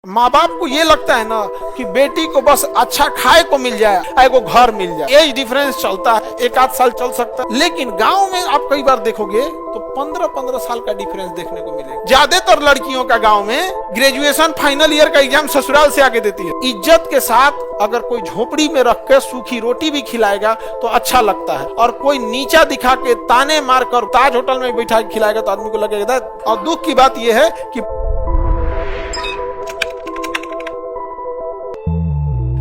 माँ बाप को ये लगता है ना कि बेटी को बस अच्छा खाए को मिल जाए, आए को घर मिल जाए। एज डिफरेंस चलता है, एक आध साल चल सकता है, लेकिन गांव में आप कई बार देखोगे तो 15-15 साल का डिफरेंस देखने को मिलेगा। ज्यादातर लड़कियों का गांव में ग्रेजुएशन फाइनल ईयर का एग्जाम ससुराल से आके देती है। इज्जत के साथ अगर कोई झोपड़ी में रख के सूखी रोटी भी खिलाएगा तो अच्छा लगता है, और कोई नीचा दिखा के ताने मारकर ताज होटल में बैठा के खिलाएगा तो आदमी को लगेगा। और दुख की बात यह है कि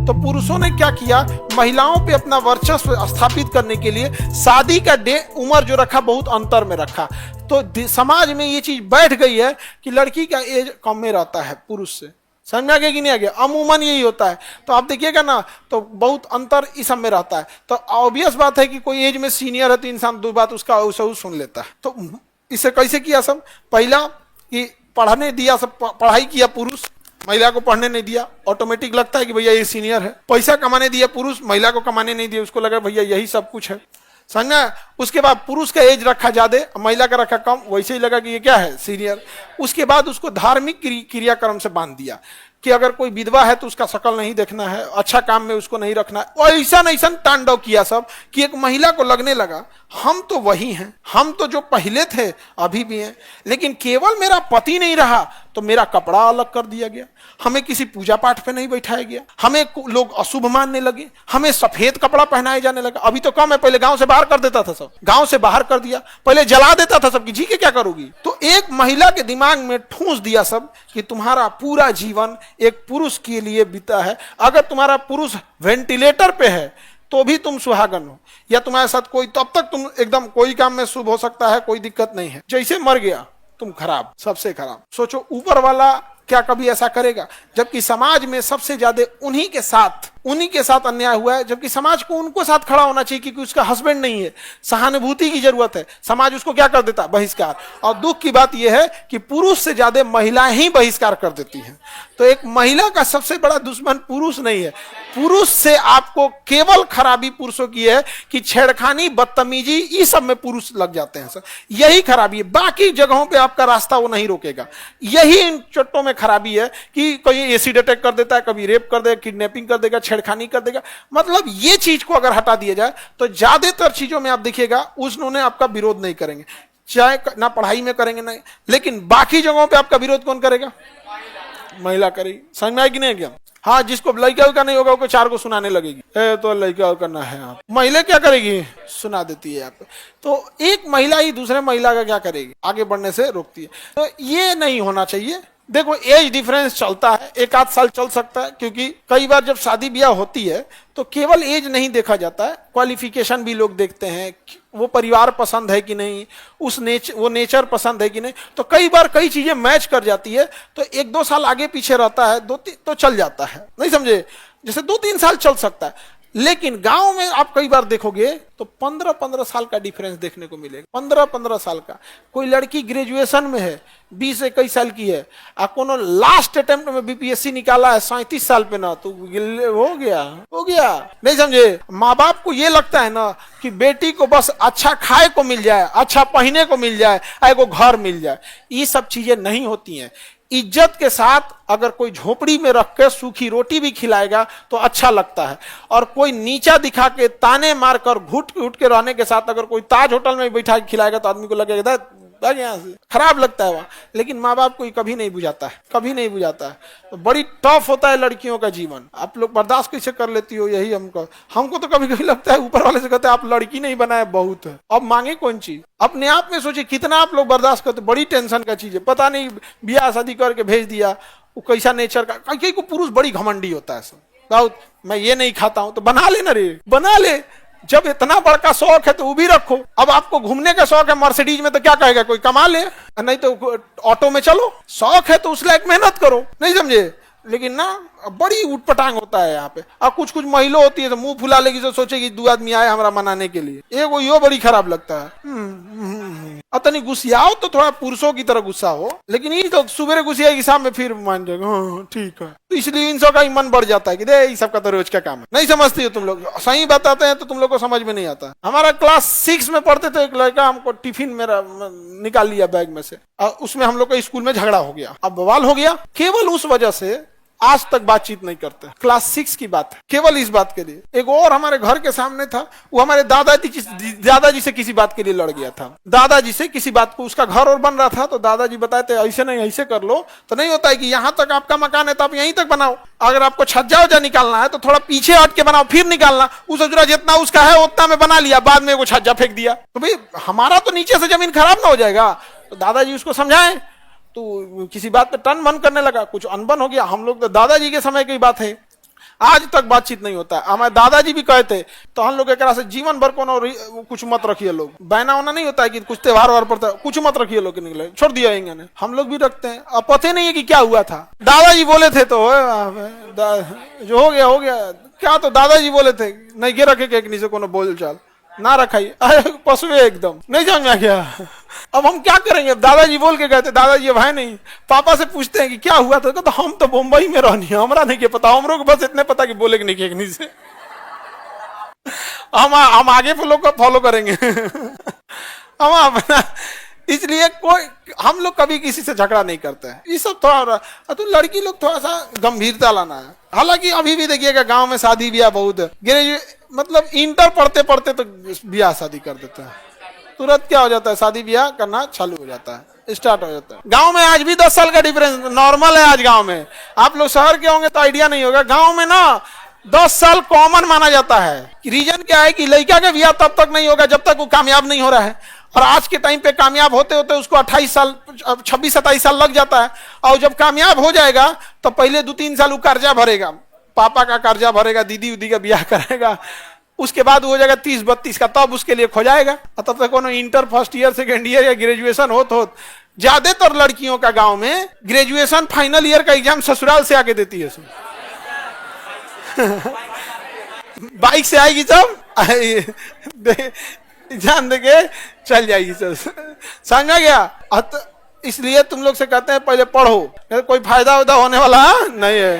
तो पुरुषों ने क्या किया, महिलाओं पे अपना वर्चस्व स्थापित करने के लिए शादी का उम्र जो रखा बहुत अंतर में रखा। तो समाज में ये चीज बैठ गई है कि लड़की का एज कम में रहता है पुरुष से। समझ में आ गया कि नहीं आ गया? अमूमन यही होता है। तो आप देखिएगा ना तो बहुत अंतर इस सब में रहता है। तो ऑब्वियस बात है कि कोई एज में सीनियर है तो इंसान दो बात उसका सुन लेता है। तो इसे कैसे किया सब? पहला कि पढ़ने दिया, सब पढ़ाई किया पुरुष, महिला को पढ़ने नहीं दिया। ऑटोमेटिक लगता है कि भैया ये सीनियर है। पैसा कमाने दिया पुरुष, महिला को कमाने नहीं दिया, उसको लगा भैया यही सब कुछ है। समझना? उसके बाद पुरुष का एज रखा ज्यादा, महिला का रखा कम, वैसे ही लगा कि ये क्या है, सीनियर। उसके बाद उसको धार्मिक क्रियाक्रम से बांध दिया कि अगर कोई विधवा है तो उसका शकल नहीं देखना है, अच्छा काम में उसको नहीं रखना है। और ऐसा तांडव किया सब कि एक महिला को लगने लगा हम तो वही हैं, हम तो जो पहले थे अभी भी हैं, लेकिन केवल मेरा पति नहीं रहा तो मेरा कपड़ा अलग कर दिया गया, हमें किसी पूजा पाठ पे नहीं बैठाया गया, हमें लोग अशुभ मानने लगे, हमें सफेद कपड़ा पहनाए जाने लगा। अभी तो कम है, पहले गांव से बाहर कर देता था, सब गांव से बाहर कर दिया, पहले जला देता था सबकी, जी के क्या करोगी। तो एक महिला के दिमाग में ठूंस दिया सब कि तुम्हारा पूरा जीवन एक पुरुष के लिए बीता है। अगर तुम्हारा पुरुष वेंटिलेटर पे है तो भी तुम सुहागन हो, या तुम्हारे साथ कोई, तब तक तुम एकदम कोई काम में शुभ हो सकता है, कोई दिक्कत नहीं है। जैसे मर गया तुम खराब, सबसे खराब। सोचो ऊपर वाला क्या कभी ऐसा करेगा? जबकि समाज में सबसे ज्यादा उन्हीं के साथ अन्याय हुआ है, जबकि समाज को उनको साथ खड़ा होना चाहिए क्योंकि उसका हस्बैंड नहीं है, सहानुभूति की जरूरत है। समाज उसको क्या कर देता? बहिष्कार। और दुख की बात यह है कि पुरुष से ज्यादा महिलाएं ही बहिष्कार कर देती हैं। तो एक महिला का सबसे बड़ा दुश्मन पुरुष नहीं है। पुरुष से आपको केवल खराबी पुरुषों की है कि छेड़खानी, बदतमीजी, इस सब में पुरुष लग जाते हैं सर, यही खराबी है। बाकी जगहों पे आपका रास्ता वो नहीं रोकेगा। यही इन चट्टों में खराबी है कि कहीं एसिड अटैक कर देता है, कभी रेप कर देगा, किडनैपिंग कर देगा, छेड़खानी कर देगा। मतलब ये चीज को अगर हटा दिया जाए तो ज्यादातर चीजों में आप देखिएगा उन्होंने आपका विरोध नहीं करेंगे, चाहे ना पढ़ाई में करेंगे नहीं, लेकिन बाकी जगहों पे आपका विरोध कौन करेगा? महिला करेगी। समझ में आए कि नहीं? क्या? हाँ, जिसको लड़का का नहीं होगा वो चार को सुनाने लगेगी, तो लड़का करना है। आप महिला क्या करेगी? सुना देती है आपको। तो एक महिला ही दूसरे महिला का क्या करेगी? आगे बढ़ने से रोकती है। तो ये नहीं होना चाहिए। देखो एज डिफरेंस चलता है, एक आध साल चल सकता है, क्योंकि कई बार जब शादी ब्याह होती है तो केवल एज नहीं देखा जाता है, क्वालिफिकेशन भी लोग देखते हैं, वो परिवार पसंद है कि नहीं, वो नेचर पसंद है कि नहीं। तो कई बार कई चीजें मैच कर जाती है, तो 1-2 साल आगे पीछे रहता है, 2-3 तो चल जाता है, नहीं समझे? जैसे 2-3 साल चल सकता है। लेकिन गांव में आप कई बार देखोगे तो 15-15 साल का डिफरेंस देखने को मिलेगा। 15-15 साल का। कोई लड़की ग्रेजुएशन में है, 20-21 साल की है, और कोनो लास्ट अटेम्प्ट में बीपीएससी निकाला है 37 साल पे ना, तो हो गया। नहीं समझे? माँ बाप को ये लगता है ना कि बेटी को बस अच्छा खाए को मिल जाए, अच्छा पहने को मिल जाए, एगो घर मिल जाए। ये सब चीजें नहीं होती हैं। इज्जत के साथ अगर कोई झोपड़ी में रख के सूखी रोटी भी खिलाएगा तो अच्छा लगता है, और कोई नीचा दिखा के ताने मारकर घुट के रहने के साथ अगर कोई ताज होटल में बैठा के खिलाएगा तो आदमी को लगेगा यहाँ से खराब लगता है वहां। लेकिन माँ बाप को कभी नहीं बुझाता है, कभी नहीं बुझाता है। तो बड़ी टफ होता है लड़कियों का जीवन। आप लोग बर्दाश्त कैसे कर लेती हो? यही हमको तो कभी कभी लगता है, ऊपर वाले से कहते हैं आप लड़की नहीं बनाए बहुत है, अब मांगे कौन चीज? अपने आप में सोचिए कितना आप लोग बर्दाश्त करते। बड़ी टेंशन का चीज है। पता नहीं ब्याह शादी करके भेज दिया, वो कैसा नेचर का। कई को पुरुष बड़ी घमंडी होता है सब, मैं ये नहीं खाता हूं तो बना ले ना रे, बना ले। जब इतना बड़का शौक है तो वो भी रखो। अब आपको घूमने का शौक है मर्सिडीज में, तो क्या कहेगा कोई? कमा ले, नहीं तो ऑटो में चलो। शौक है तो उस लायक मेहनत करो, नहीं समझे? लेकिन ना बड़ी उठपटांग होता है यहाँ पे। और कुछ महिला होती है तो मुंह फुला लेगी, तो सोचेगी 2 आदमी आए हमारा मनाने के लिए। एक यो बड़ी खराब लगता है। अतनी गुस्सियाओ तो थोड़ा पुरुषों की तरह गुस्सा हो, लेकिन ये तो सुबह गुस्सियाएगी, शाम में फिर मान जाएगा हाँ ठीक है। तो इसलिए इन सब का ही मन बढ़ जाता है कि दे ये सब का तो रोज का काम है। नहीं समझती हो तुम लोग, सही बताते हैं तो तुम लोग को समझ में नहीं आता। हमारा क्लास 6 में पढ़ते थे, एक लड़का हमको टिफिन मेरा निकाल लिया बैग में से, और उसमें हम लोग का स्कूल में झगड़ा हो गया। अब बवाल हो गया केवल उस वजह से आज तक बातचीत नहीं करते। क्लास 6 की बात है, केवल इस बात के लिए। एक और हमारे घर के सामने था, वो हमारे दादाजी से किसी बात के लिए लड़ गया था। दादाजी से किसी बात को, उसका घर और बन रहा था तो दादाजी बताए थे ऐसे नहीं ऐसे कर लो, तो नहीं होता है कि यहाँ तक आपका मकान है तो आप यहीं तक बनाओ, अगर आपको छज्जा वज्जा निकालना है तो थोड़ा पीछे हट के बनाओ फिर निकालना। उस अजरा जितना उसका है उतना में बना लिया, बाद में वो छज्जा फेंक दिया, तो भाई हमारा तो नीचे से जमीन खराब ना हो जाएगा। तो दादाजी उसको समझाए तो किसी बात पे टन मन करने लगा, कुछ अनबन हो गया। हम लोग तो दादाजी के समय की बात है, आज तक बातचीत नहीं होता। हमारे दादाजी भी कहते तो हम लोग एक से जीवन भर को कुछ मत रखिए लोग, बहना होना नहीं होता है कि कुछ त्योहार वार पड़ता है, कुछ मत रखिए लोग निकले छोड़ दिया इन्होंने, हम लोग भी रखते हैं। अब पता नहीं है कि क्या हुआ था, दादाजी बोले थे तो जो हो गया क्या, तो दादाजी बोले थे नहीं गे रखे एक से कोनो बोल चाल ना रखाई, पशुए एकदम नहीं समझ में गया। अब हम क्या करेंगे, दादाजी बोल के गए थे, दादाजी अब है नहीं, पापा से पूछते हैं कि क्या हुआ था, तो हम तो मुंबई में रहनी है, हमरा नहीं के पता, हमरो को बस इतने पता कि बोले कि नहीं कि से हम आगे फॉलो करेंगे हम अपना, इसलिए कोई हम लोग कभी किसी से झगड़ा नहीं करते हैं। ये सब थोड़ा तो लड़की लोग थोड़ा सा गंभीरता लाना है। हालांकि अभी भी देखिएगा गांव में शादी ब्याह बहुत है, मतलब इंटर पढ़ते पढ़ते तो ब्याह शादी कर देते हैं, तुरंत क्या हो जाता है शादी ब्याह करना चालू हो जाता है, स्टार्ट हो जाता है। गांव में आज भी 10 साल का डिफरेंस नॉर्मल है आज गांव में। आप लोग शहर के होंगे तो आइडिया नहीं होगा, गांव में ना 10 साल कॉमन माना जाता है। रीजन क्या है कि लड़का का ब्याह तब तक नहीं होगा जब तक वो कामयाब नहीं हो रहा है, और आज के टाइम पे कामयाब होते होते उसको 28 साल 26-27 साल लग जाता है, और जब कामयाब हो जाएगा तो पहले 2-3 साल वो कर्जा भरेगा, पापा का कर्जा भरेगा, दीदी उदी का ब्याह करेगा, उसके बाद हो जाएगा 30-32 का, तब उसके लिए खोजाएगा। तब तक कोनो inter first year second year या ग्रेजुएशन हो ज्यादातर लड़कियों का गांव में ग्रेजुएशन फाइनल ईयर का एग्जाम ससुराल से आके देती है बाइक से आएगी सब एग्जाम देके चल जाएगी सब, समझ गया। इसलिए तुम लोग से कहते हैं पहले पढ़ो, कोई फायदा होने वाला नहीं है।